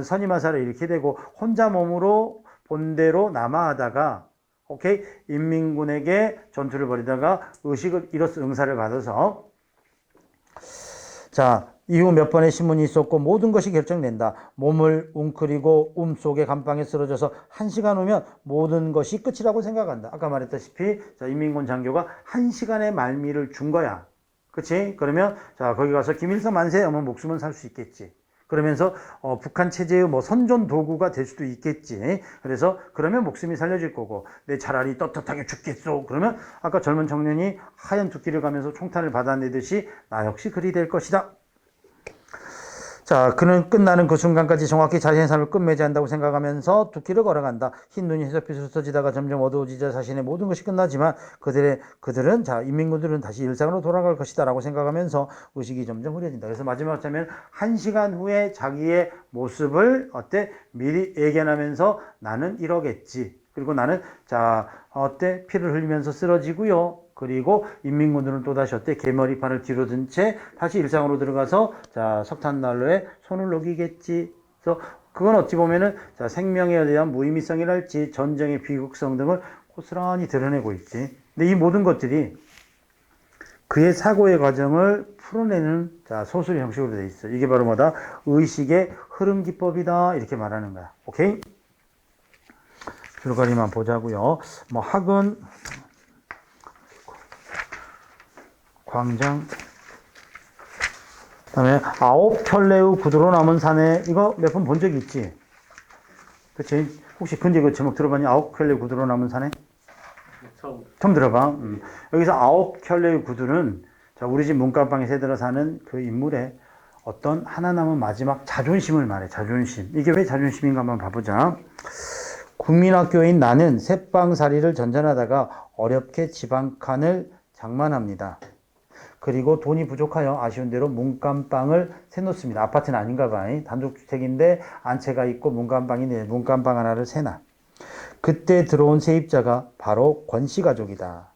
선임하사를 잃게 되고 혼자 몸으로 본대로 남아하다가, 오케이, 인민군에게 전투를 벌이다가 의식을 잃어서 응사를 받아서, 자, 이후 몇 번의 신문이 있었고 모든 것이 결정된다. 몸을 웅크리고 속에 감방에 쓰러져서 1시간 후면 모든 것이 끝이라고 생각한다. 아까 말했다시피, 자, 인민군 장교가 1시간의 말미를 준 거야. 그치? 그러면, 자, 거기 가서 김일성 만세 하면 목숨은 살 수 있겠지. 그러면서 북한 체제의 뭐 선전 도구가 될 수도 있겠지. 그래서 그러면 목숨이 살려질 거고, 내 차라리 떳떳하게 죽겠소. 그러면 아까 젊은 청년이 하얀 둑길을 가면서 총탄을 받아내듯이 나 역시 그리 될 것이다. 자, 그는 끝나는 그 순간까지 정확히 자신의 삶을 끝맺이한다고 생각하면서 둑길을 걸어간다. 흰 눈이 휘석휘석 흩어지다가 점점 어두워지자 자신의 모든 것이 끝나지만 그들은, 자, 인민군들은 다시 일상으로 돌아갈 것이다 라고 생각하면서 의식이 점점 흐려진다. 그래서 마지막으로 하면 1시간 후에 자기의 모습을 어때? 미리 예견하면서 나는 이러겠지. 그리고 나는 자 어때 피를 흘리면서 쓰러지고요. 그리고 인민군들은 또다시 어때 개머리판을 뒤로 든 채 다시 일상으로 들어가서 자 석탄난로에 손을 녹이겠지. 그래서 그건 어찌 보면은 자 생명에 대한 무의미성이랄지 전쟁의 비극성 등을 고스란히 드러내고 있지. 근데 이 모든 것들이 그의 사고의 과정을 풀어내는 자 소설 형식으로 돼 있어. 이게 바로 뭐다? 의식의 흐름 기법이다 이렇게 말하는 거야. 오케이? 줄거리만 보자고요. 뭐 학은 광장 그다음에 아홉 켤레의 구두로 남은 산에 이거 몇 번 본 적 있지? 그치? 혹시 근데 그 제목 들어봤니? 아홉 켤레의 구두로 남은 산에? 처음 들어봐. 여기서 아홉 켤레의 구두는 자 우리 집 문간방에 새들어 사는 그 인물의 어떤 하나 남은 마지막 자존심을 말해. 자존심. 이게 왜 자존심인가 한번 봐보자. 국민학교인 나는 새빵살이를 전전하다가 어렵게 지방칸을 장만합니다. 그리고 돈이 부족하여 아쉬운 대로 문간방을 새놓습니다. 아파트는 아닌가 봐. 단독주택인데 안채가 있고 문간방이 문간방 하나를 새놔. 그때 들어온 세입자가 바로 권씨 가족이다.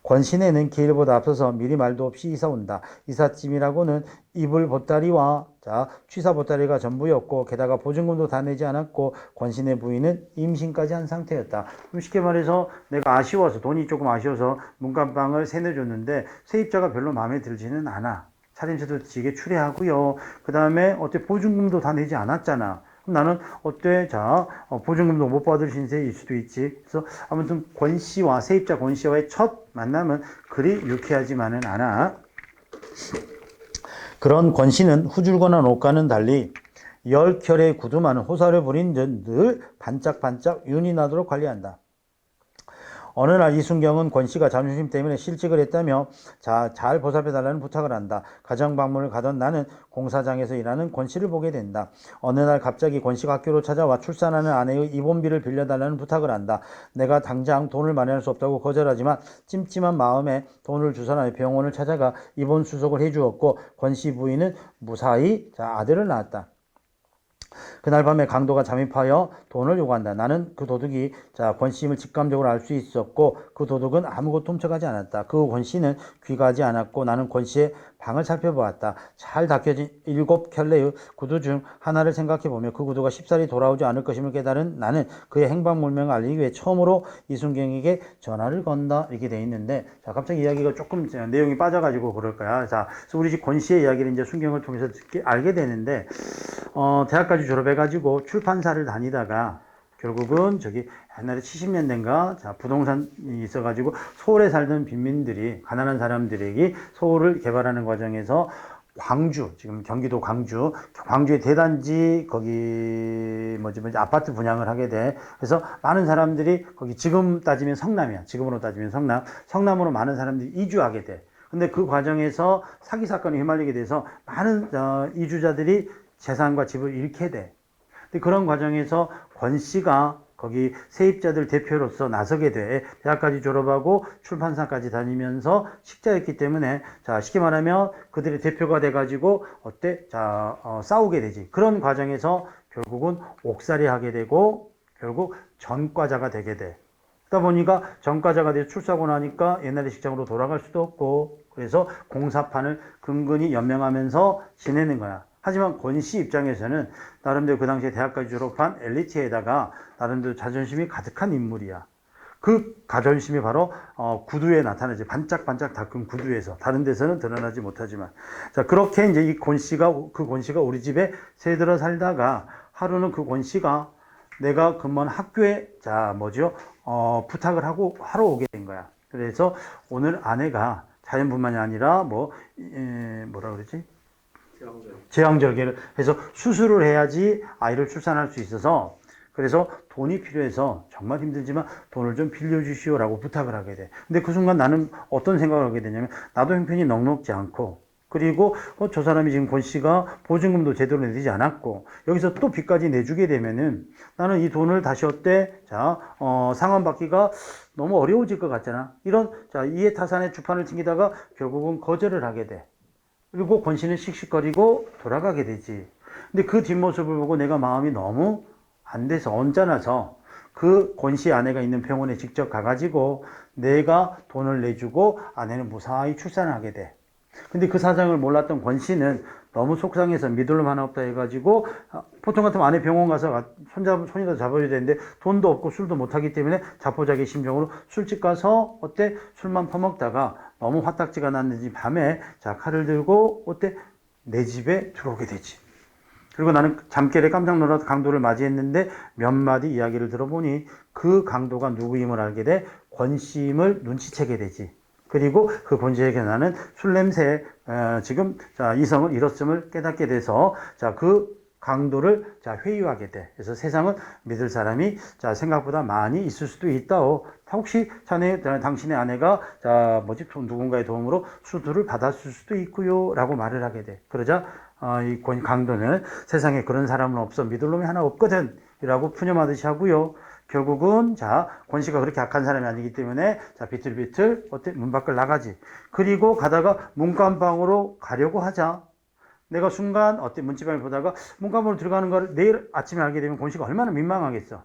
권씨네는 기일보다 앞서서 미리 말도 없이 이사 온다. 이삿짐이라고는 이불 보따리와 자 취사 보따리가 전부였고 게다가 보증금도 다 내지 않았고 권씨네 부인은 임신까지 한 상태였다. 그럼 쉽게 말해서 내가 아쉬워서 돈이 조금 아쉬워서 문간방을 세내줬는데 세입자가 별로 마음에 들지는 않아. 차림새도 지게 추레하고요. 그 다음에 어때 보증금도 다 내지 않았잖아. 그럼 나는 어때? 자 보증금도 못 받을 신세일 수도 있지. 그래서 아무튼 권씨와 세입자 권씨와의 첫 만남은 그리 유쾌하지만은 않아. 그런 권씨는 후줄거나 옷과는 달리 10켤레의 구두만은 호사를 부린 늘 반짝반짝 윤이 나도록 관리한다. 어느 날 이순경은 권씨가 자존심 때문에 실직을 했다며 자, 잘 보살펴달라는 부탁을 한다. 가정방문을 가던 나는 공사장에서 일하는 권씨를 보게 된다. 어느 날 갑자기 권씨가 학교로 찾아와 출산하는 아내의 입원비를 빌려달라는 부탁을 한다. 내가 당장 돈을 마련할 수 없다고 거절하지만 찜찜한 마음에 돈을 주선하여 병원을 찾아가 입원 수속을 해주었고 권씨 부인은 무사히 자, 아들을 낳았다. 그날 밤에 강도가 잠입하여 돈을 요구한다. 나는 그 도둑이 자 권씨임을 직감적으로 알 수 있었고 그 도둑은 아무것도 훔쳐가지 않았다. 그 권씨는 귀가하지 않았고 나는 권씨의 방을 살펴보았다. 잘 닦여진 7켤레의 구두 중 하나를 생각해보며 그 구두가 쉽사리 돌아오지 않을 것임을 깨달은 나는 그의 행방불명을 알리기 위해 처음으로 이순경에게 전화를 건다. 이렇게 돼 있는데 자 갑자기 이야기가 조금 내용이 빠져가지고 그럴 거야. 자 그래서 우리 집 권씨의 이야기를 이제 순경을 통해서 알게 되는데 대학까지 졸업해가지고 출판사를 다니다가 결국은 저기 옛날에 70년대인가 자 부동산이 있어가지고 서울에 살던 빈민들이 가난한 사람들에게 서울을 개발하는 과정에서 광주 지금 경기도 광주의 대단지 거기 뭐지 아파트 분양을 하게 돼. 그래서 많은 사람들이 거기 지금 따지면 성남이야. 지금으로 따지면 성남으로 많은 사람들이 이주하게 돼. 근데 그 과정에서 사기 사건에 휘말리게 돼서 많은 이주자들이 재산과 집을 잃게 돼. 근데 그런 과정에서 권씨가 거기 세입자들 대표로서 나서게 돼. 대학까지 졸업하고 출판사까지 다니면서 식자였기 때문에 자 쉽게 말하면 그들의 대표가 돼가지고 어때? 자 싸우게 되지. 그런 과정에서 결국은 옥살이 하게 되고 결국 전과자가 되게 돼. 그러다 보니까 전과자가 돼서 출사하고 나니까 옛날의 직장으로 돌아갈 수도 없고 그래서 공사판을 근근히 연명하면서 지내는 거야. 하지만 권씨 입장에서는 나름대로 그 당시에 대학까지 졸업한 엘리트에다가 나름대로 자존심이 가득한 인물이야. 그 자존심이 바로 구두에 나타나지. 반짝반짝 닦은 구두에서. 다른 데서는 드러나지 못하지만. 자 그렇게 이제 이 권씨가 우리 집에 새들어 살다가 하루는 그 권씨가 내가 근무한 학교에 자 뭐죠? 부탁을 하러 오게 된 거야. 그래서 오늘 아내가 자연뿐만이 아니라 뭐라 그러지? 제왕절개를 해서 수술을 해야지 아이를 출산할 수 있어서 그래서 돈이 필요해서 정말 힘들지만 돈을 좀 빌려주시오라고 부탁을 하게 돼. 근데 그 순간 나는 어떤 생각을 하게 되냐면 나도 형편이 넉넉지 않고 그리고 저 사람이 지금 권씨가 보증금도 제대로 내지 않았고 여기서 또 빚까지 내주게 되면은 나는 이 돈을 다시 상환받기가 너무 어려워질 것 같잖아. 이런 이해타산의 주판을 튕기다가 결국은 거절을 하게 돼. 그리고 권씨는 씩씩거리고 돌아가게 되지. 근데 그 뒷모습을 보고 내가 마음이 너무 안 돼서 언짢아서 그 권씨의 아내가 있는 병원에 직접 가가지고 내가 돈을 내주고 아내는 무사히 출산을 하게 돼. 근데 그 사정을 몰랐던 권씨는 너무 속상해서 믿을 놈 하나 없다 해가지고 보통 같으면 아내 병원 가서 손이라도 잡아줘야 되는데 돈도 없고 술도 못하기 때문에 자포자기 심정으로 술집 가서 어때 술만 퍼먹다가 너무 화딱지가 났는지 밤에 자 칼을 들고 어때 내 집에 들어오게 되지. 그리고 나는 잠결에 깜짝 놀라서 강도를 맞이했는데 몇 마디 이야기를 들어보니 그 강도가 누구임을 알게 돼 권씨임을 눈치채게 되지. 그리고 그 권씨에게 나는 술 냄새에 지금 자 이성을 잃었음을 깨닫게 돼서 자 그 강도를 자 회유하게 돼. 그래서 세상은 믿을 사람이 자 생각보다 많이 있을 수도 있다오. 혹시 당신의 아내가 자 누군가의 도움으로 수술을 받았을 수도 있고요라고 말을 하게 돼. 그러자 이 강도는 세상에 그런 사람은 없어 믿을 놈이 하나 없거든 이라고 푸념하듯이 하고요. 결국은 자 권씨가 그렇게 악한 사람이 아니기 때문에 자 비틀비틀 어때 문 밖을 나가지. 그리고 가다가 문간방으로 가려고 하자. 내가 순간 어때 문지방을 보다가 문간방으로 들어가는 걸 내일 아침에 알게 되면 권씨가 얼마나 민망하겠어.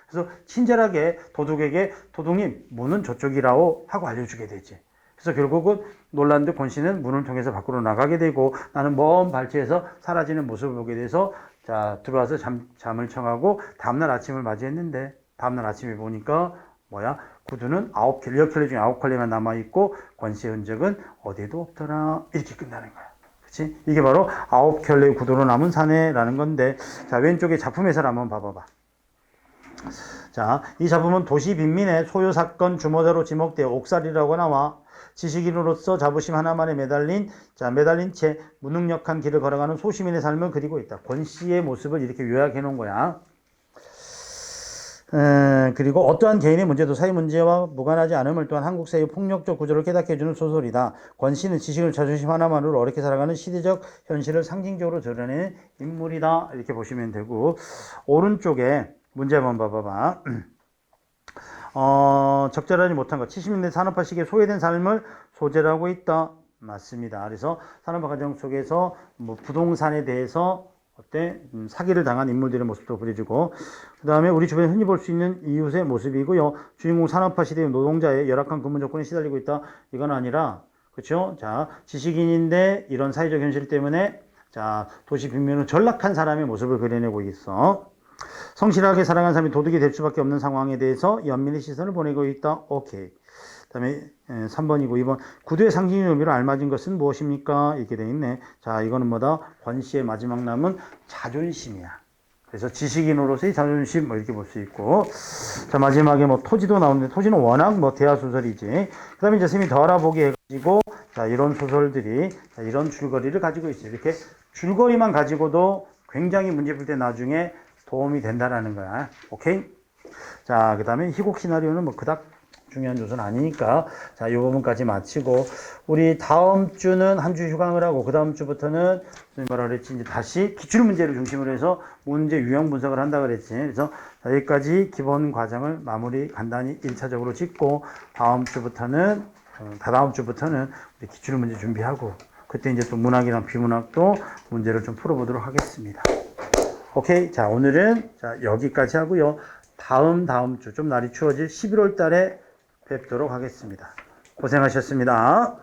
그래서 친절하게 도둑에게 도둑님 문은 저쪽이라고 하고 알려주게 되지. 그래서 결국은 놀란 듯 권씨는 문을 통해서 밖으로 나가게 되고 나는 먼 발치에서 사라지는 모습을 보게 돼서 자 들어와서 잠을 청하고 다음날 아침을 맞이했는데 다음날 아침에 보니까 뭐야 구두는 10켤레 중에 9켤레만 남아있고 권씨의 흔적은 어디에도 없더라. 이렇게 끝나는 거야. 그치? 이게 바로 9켤레의 구두로 남은 사내라는 건데 자 왼쪽에 작품 해설 한번 봐봐봐. 자, 이 작품은 도시 빈민의 소요 사건 주모자로 지목되어 옥살이라고 나와 지식인으로서 자부심 하나만에 매달린 채 무능력한 길을 걸어가는 소시민의 삶을 그리고 있다. 권씨의 모습을 이렇게 요약해 놓은 거야. 그리고 어떠한 개인의 문제도 사회 문제와 무관하지 않음을 또한 한국 사회의 폭력적 구조를 깨닫게 해주는 소설이다. 권씨는 지식을 자존심 하나만으로 어렵게 살아가는 시대적 현실을 상징적으로 드러내는 인물이다. 이렇게 보시면 되고 오른쪽에 문제 한번 봐봐봐. 적절하지 못한 것. 70년대 산업화 시기에 소외된 삶을 소재로 하고 있다. 맞습니다. 그래서 산업화 과정 속에서 뭐 부동산에 대해서 어때 사기를 당한 인물들의 모습도 그려지고 그 다음에 우리 주변에 흔히 볼 수 있는 이웃의 모습이고요. 주인공 산업화 시대의 노동자의 열악한 근무 조건에 시달리고 있다. 이건 아니라 그렇죠. 자 지식인인데 이런 사회적 현실 때문에 자 도시 빈민으로 전락한 사람의 모습을 그려내고 있어. 성실하게 살아가는 사람이 도둑이 될 수밖에 없는 상황에 대해서 연민의 시선을 보내고 있다. 오케이. 그 다음에 3번이고 2번 구두의 상징의 의미로 알맞은 것은 무엇입니까? 이렇게 돼 있네. 자 이거는 뭐다? 권씨의 마지막 남은 자존심이야. 그래서 지식인으로서의 자존심 뭐 이렇게 볼 수 있고 자 마지막에 뭐 토지도 나오는데 토지는 워낙 뭐 대하소설이지. 그 다음에 이제 쌤이 더 알아보기 해가지고 자 이런 소설들이 자, 이런 줄거리를 가지고 있어요. 이렇게 줄거리만 가지고도 굉장히 문제 풀 때 나중에 도움이 된다라는 거야. 오케이? 자, 그 다음에 희곡 시나리오는 뭐 그닥 중요한 요소는 아니니까 자, 이 부분까지 마치고 우리 다음 주는 한 주 휴강을 하고 그 다음 주부터는 뭐라 그랬지? 이제 다시 기출 문제를 중심으로 해서 문제 유형 분석을 한다 그랬지. 그래서 여기까지 기본 과정을 마무리 간단히 1차적으로 짓고 다다음 주부터는 우리 기출 문제 준비하고 그때 이제 또 문학이랑 비문학도 문제를 좀 풀어보도록 하겠습니다. 오케이. 자, 오늘은 자, 여기까지 하고요. 다음 주 좀 날이 추워질 11월 달에 뵙도록 하겠습니다. 고생하셨습니다.